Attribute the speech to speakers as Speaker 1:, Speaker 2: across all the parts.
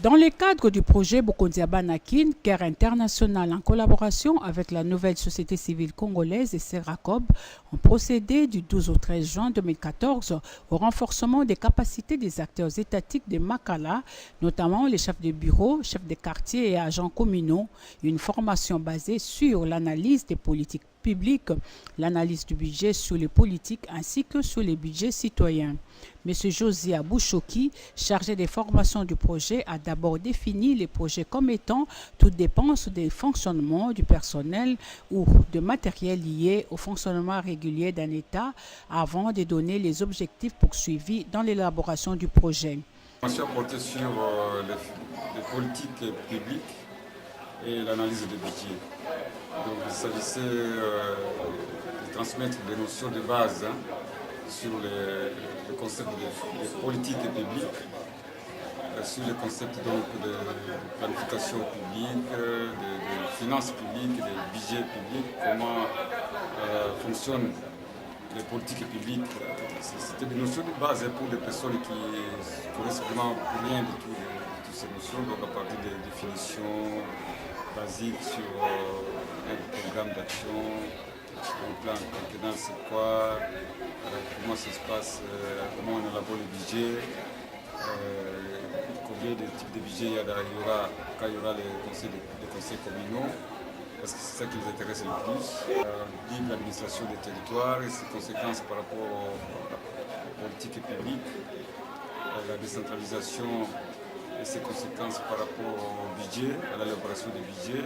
Speaker 1: Dans le cadre du projet Bokondiaba-Nakin, Care International, en collaboration avec la nouvelle société civile congolaise et Seracob, ont procédé du 12 au 13 juin 2014 au renforcement des capacités des acteurs étatiques de Makala, notamment les chefs de bureau, chefs de quartier et agents communaux, une formation basée sur l'analyse des politiques publiques, l'analyse du budget sur les politiques ainsi que sur les budgets citoyens. M. Josia Bouchoki, chargé des formations du projet, a d'abord défini les projets comme étant toute dépense des fonctionnements du personnel ou de matériel lié au fonctionnement régulier d'un État avant de donner les objectifs poursuivis dans l'élaboration du projet.
Speaker 2: La formation portait sur les politiques publiques et l'analyse des budgets. Donc il s'agissait de transmettre des notions de base sur le concept de politique publique, sur le concept donc de planification publique, de finances publiques, de budget public, comment fonctionnent les politiques publiques. C'était des notions de base pour des personnes qui ne connaissent vraiment rien de toutes ces notions, donc à partir des définitions basiques sur un programme d'action, un plan quinquennal c'est quoi, comment ça se passe, comment on élabore le budget, combien de types de budget il y aura quand il y aura les conseils communaux, parce que c'est ça qui les intéresse le plus. Libre l'administration des territoires et ses conséquences par rapport aux politiques publiques, la décentralisation et ses conséquences par rapport au budget, à l'élaboration du budget.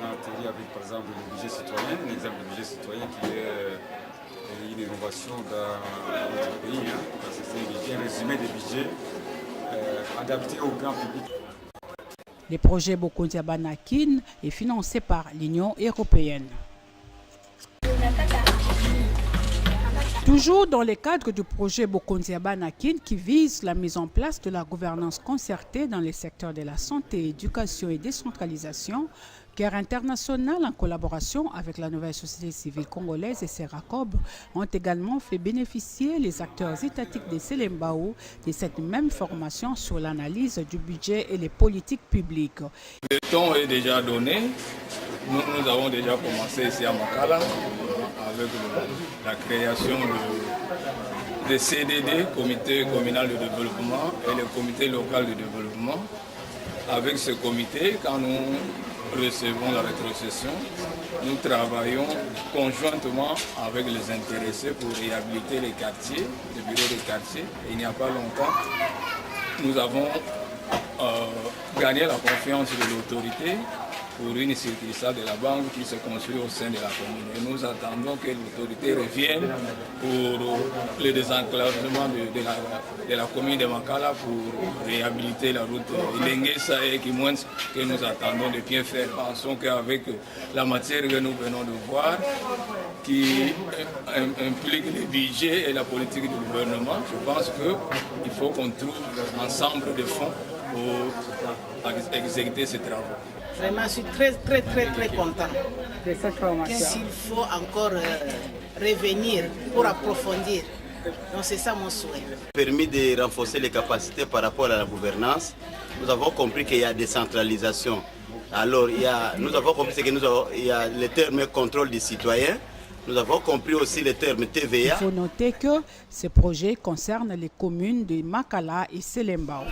Speaker 2: On a atterri avec par exemple le budget citoyen, un exemple de budget citoyen qui est une innovation dans notre pays, parce que c'est un résumé des budgets adaptés au grand public.
Speaker 1: Le projet Bokondiaba-Nakin est financé par l'Union européenne. Toujours dans le cadre du projet Bokondiaba-Nakin qui vise la mise en place de la gouvernance concertée dans les secteurs de la santé, éducation et décentralisation, Care International, en collaboration avec la nouvelle société civile congolaise et Seracob, ont également fait bénéficier les acteurs étatiques de Selembao de cette même formation sur l'analyse du budget et les politiques publiques.
Speaker 3: Le temps est déjà donné. Nous avons déjà commencé ici à Makala avec la création de CDD, Comité communal de développement, et le Comité local de développement. Avec ce comité, quand nous recevons la rétrocession, nous travaillons conjointement avec les intéressés pour réhabiliter les quartiers, les bureaux des quartiers. Et il n'y a pas longtemps, nous avons gagné la confiance de l'autorité pour une succursale de la banque qui se construit au sein de la commune. Et nous attendons que l'autorité revienne pour le désenclavement de la commune de Makala pour réhabiliter la route Ilengesa et Kimwens que nous attendons de bien faire. Pensons qu'avec la matière que nous venons de voir, qui implique le budget et la politique du gouvernement, je pense qu'il faut qu'on trouve ensemble des fonds pour exécuter ces travaux.
Speaker 4: Vraiment, je suis très content de cette formation. S'il faut encore revenir pour approfondir, donc c'est ça mon souhait.
Speaker 5: Permis de renforcer les capacités par rapport à la gouvernance. Nous avons compris qu'il y a décentralisation. Alors, nous avons compris qu'il y a le terme contrôle des citoyens. Nous avons compris aussi le terme TVA.
Speaker 1: Il faut noter que ce projet concerne les communes de Makala et Selembao.